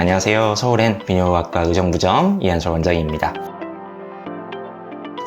안녕하세요. 서울엔 비뇨의학과 의정부점 이한솔 원장입니다.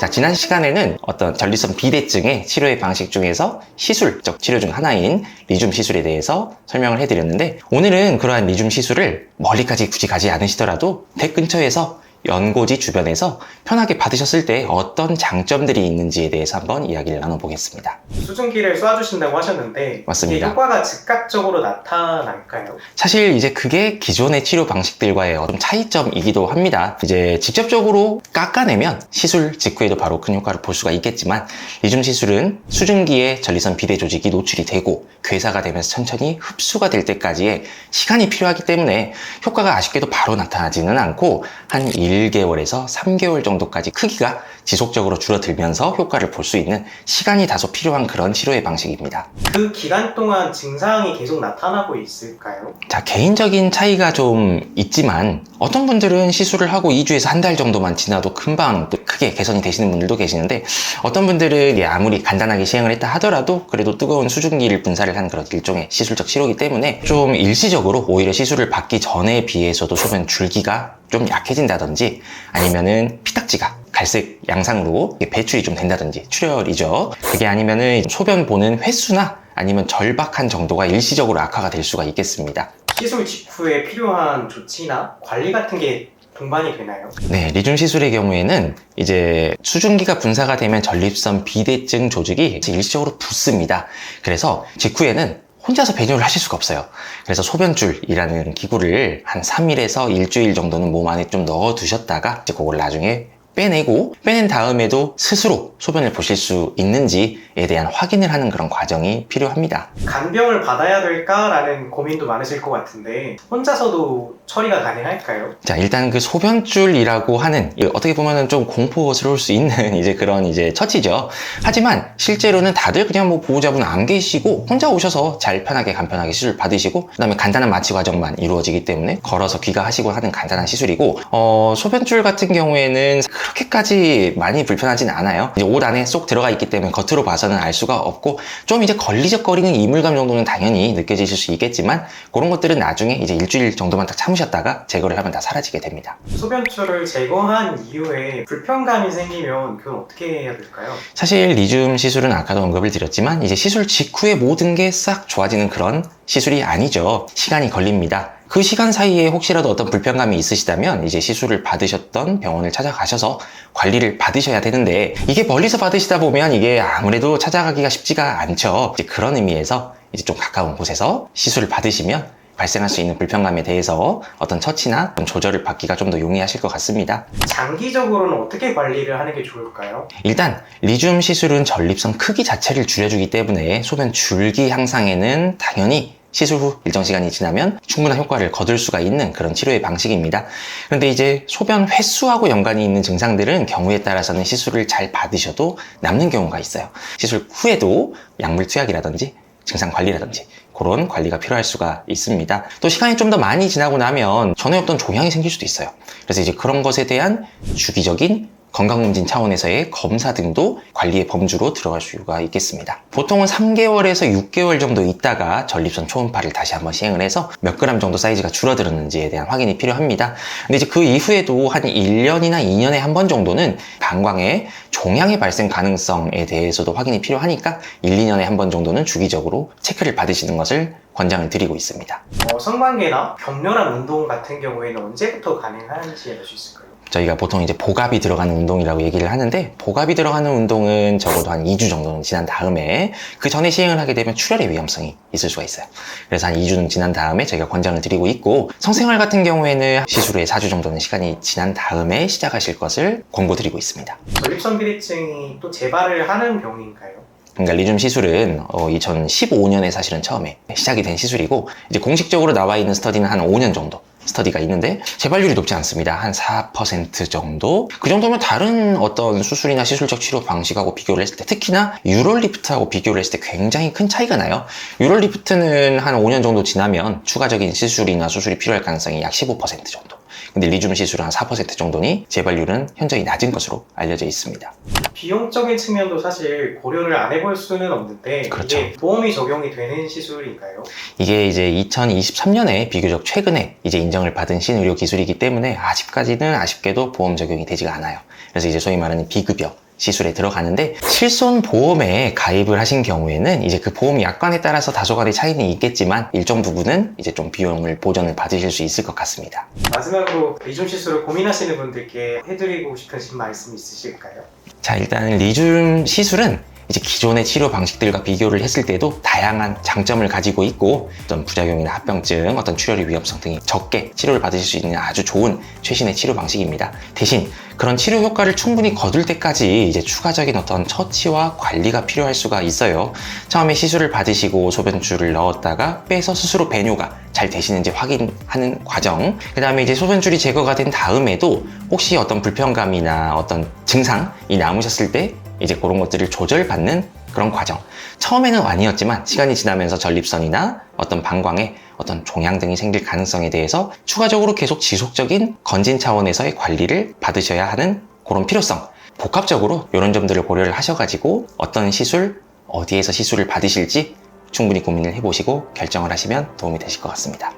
자, 지난 시간에는 어떤 전립선 비대증의 치료의 방식 중에서 시술적 치료 중 하나인 리줌 시술에 대해서 설명을 해드렸는데, 오늘은 그러한 리줌 시술을 멀리까지 굳이 가지 않으시더라도 댁 근처에서 연고지 주변에서 편하게 받으셨을 때 어떤 장점들이 있는지에 대해서 한번 이야기를 나눠보겠습니다. 수증기를 쏴주신다고 하셨는데 맞습니다. 이게 효과가 즉각적으로 나타날까요? 사실 이제 그게 기존의 치료 방식들과의 어떤 차이점이기도 합니다. 이제 직접적으로 깎아내면 시술 직후에도 바로 큰 효과를 볼 수가 있겠지만, 리줌 시술은 수증기에 전립선 비대 조직이 노출이 되고 괴사가 되면서 천천히 흡수가 될 때까지의 시간이 필요하기 때문에 효과가 아쉽게도 바로 나타나지는 않고 한 1개월에서 3개월 정도까지 크기가 지속적으로 줄어들면서 효과를 볼 수 있는 시간이 다소 필요한 그런 치료의 방식입니다. 그 기간 동안 증상이 계속 나타나고 있을까요? 자, 개인적인 차이가 좀 있지만 어떤 분들은 시술을 하고 2주에서 한 달 정도만 지나도 금방 또 크게 개선이 되시는 분들도 계시는데, 어떤 분들은 아무리 간단하게 시행을 했다 하더라도 그래도 뜨거운 수증기를 분사를 한 그런 일종의 시술적 치료이기 때문에 좀 일시적으로 오히려 시술을 받기 전에 비해서도 소변 줄기가 좀 약해진다든지, 아니면은 피딱지가 갈색 양상으로 배출이 좀 된다든지, 출혈이죠. 그게 아니면은 소변 보는 횟수나 아니면 절박한 정도가 일시적으로 악화가 될 수가 있겠습니다. 시술 직후에 필요한 조치나 관리 같은 게 동반이 되나요? 네, 리줌 시술의 경우에는 이제 수증기가 분사가 되면 전립선 비대증 조직이 일시적으로 붓습니다. 그래서 직후에는 혼자서 배뇨를 하실 수가 없어요. 그래서 소변줄이라는 기구를 한 3일에서 일주일 정도는 몸 안에 좀 넣어 두셨다가 이제 그걸 나중에 빼낸 다음에도 스스로 소변을 보실 수 있는지에 대한 확인을 하는 그런 과정이 필요합니다. 간병을 받아야 될까라는 고민도 많으실 것 같은데 혼자서도 처리가 가능할까요? 자, 일단 그 소변줄이라고 하는, 어떻게 보면은 좀 공포스러울 수 있는 이제 그런 처치죠. 하지만 실제로는 다들 그냥 뭐 보호자분 안 계시고 혼자 오셔서 잘 편하게 간편하게 시술 받으시고, 그 다음에 간단한 마취 과정만 이루어지기 때문에 걸어서 귀가하시고 하는 간단한 시술이고, 소변줄 같은 경우에는 그렇게까지 많이 불편하진 않아요. 이제 옷 안에 쏙 들어가 있기 때문에 겉으로 봐서는 알 수가 없고, 좀 이제 걸리적거리는 이물감 정도는 당연히 느껴지실 수 있겠지만, 그런 것들은 나중에 이제 일주일 정도만 딱 참으셨다가 제거를 하면 다 사라지게 됩니다. 소변줄을 제거한 이후에 불편감이 생기면 그건 어떻게 해야 될까요? 사실 리줌 시술은 아까도 언급을 드렸지만 이제 시술 직후에 모든 게 싹 좋아지는 그런 시술이 아니죠. 시간이 걸립니다. 그 시간 사이에 혹시라도 어떤 불편감이 있으시다면 이제 시술을 받으셨던 병원을 찾아가셔서 관리를 받으셔야 되는데, 이게 멀리서 받으시다 보면 이게 아무래도 찾아가기가 쉽지가 않죠. 이제 그런 의미에서 이제 좀 가까운 곳에서 시술을 받으시면 발생할 수 있는 불편감에 대해서 어떤 처치나 조절을 받기가 좀 더 용이하실 것 같습니다. 장기적으로는 어떻게 관리를 하는 게 좋을까요? 일단 리줌 시술은 전립선 크기 자체를 줄여주기 때문에 소변 줄기 향상에는 당연히 시술 후 일정 시간이 지나면 충분한 효과를 거둘 수가 있는 그런 치료의 방식입니다. 그런데 이제 소변 횟수하고 연관이 있는 증상들은 경우에 따라서는 시술을 잘 받으셔도 남는 경우가 있어요. 시술 후에도 약물 투약이라든지 증상 관리라든지 그런 관리가 필요할 수가 있습니다. 또 시간이 좀 더 많이 지나고 나면 전에 없던 종양이 생길 수도 있어요. 그래서 이제 그런 것에 대한 주기적인 건강검진 차원에서의 검사 등도 관리의 범주로 들어갈 수가 있겠습니다. 보통은 3개월에서 6개월 정도 있다가 전립선 초음파를 다시 한번 시행을 해서 몇 그램 정도 사이즈가 줄어들었는지에 대한 확인이 필요합니다. 근데 이제 그 이후에도 한 1년이나 2년에 한 번 정도는 방광에 종양의 발생 가능성에 대해서도 확인이 필요하니까 1, 2년에 한 번 정도는 주기적으로 체크를 받으시는 것을 권장을 드리고 있습니다. 성관계나 격렬한 운동 같은 경우에는 언제부터 가능한지 알 수 있을까요? 저희가 보통 이제 보갑이 들어가는 운동이라고 얘기를 하는데, 보갑이 들어가는 운동은 적어도 한 2주 정도는 지난 다음에, 그 전에 시행을 하게 되면 출혈의 위험성이 있을 수가 있어요. 그래서 한 2주는 지난 다음에 저희가 권장을 드리고 있고, 성생활 같은 경우에는 시술 후에 4주 정도는 시간이 지난 다음에 시작하실 것을 권고드리고 있습니다. 전립선 비대증이 또 재발을 하는 병인가요? 그러니까 리줌 시술은 2015년에 사실은 처음에 시작이 된 시술이고, 이제 공식적으로 나와 있는 스터디는 한 5년 정도 스터디가 있는데 재발률이 높지 않습니다. 한 4% 정도? 그 정도면 다른 어떤 수술이나 시술적 치료 방식하고 비교를 했을 때, 특히나 유럴리프트하고 비교를 했을 때 굉장히 큰 차이가 나요. 유럴리프트는 한 5년 정도 지나면 추가적인 시술이나 수술이 필요할 가능성이 약 15% 정도. 근데 리줌 시술은 한 4% 정도니 재발률은 현저히 낮은 것으로 알려져 있습니다. 비용적인 측면도 사실 고려를 안 해볼 수는 없는데 그렇죠. 이게 보험이 적용이 되는 시술인가요? 이게 이제 2023년에 비교적 최근에 이제 인정을 받은 신의료 기술이기 때문에 아직까지는 아쉽게도 보험 적용이 되지가 않아요. 그래서 이제 소위 말하는 비급여 시술에 들어가는데, 실손 보험에 가입을 하신 경우에는 이제 그 보험 약관에 따라서 다소간의 차이는 있겠지만 일정 부분은 이제 좀 비용을 보전을 받으실 수 있을 것 같습니다. 마지막으로 리줌 시술을 고민하시는 분들께 해드리고 싶으신 말씀 있으실까요? 자, 일단 리줌 시술은 이제 기존의 치료 방식들과 비교를 했을 때도 다양한 장점을 가지고 있고, 어떤 부작용이나 합병증, 어떤 출혈의 위험성 등이 적게 치료를 받으실 수 있는 아주 좋은 최신의 치료 방식입니다. 대신 그런 치료 효과를 충분히 거둘 때까지 이제 추가적인 어떤 처치와 관리가 필요할 수가 있어요. 처음에 시술을 받으시고 소변줄을 넣었다가 빼서 스스로 배뇨가 잘 되시는지 확인하는 과정, 그 다음에 이제 소변줄이 제거가 된 다음에도 혹시 어떤 불편감이나 어떤 증상이 남으셨을 때 이제 그런 것들을 조절받는 그런 과정. 처음에는 아니었지만 시간이 지나면서 전립선이나 어떤 방광에 어떤 종양 등이 생길 가능성에 대해서 추가적으로 계속 지속적인 건진 차원에서의 관리를 받으셔야 하는 그런 필요성. 복합적으로 이런 점들을 고려를 하셔가지고 어떤 시술, 어디에서 시술을 받으실지 충분히 고민을 해보시고 결정을 하시면 도움이 되실 것 같습니다.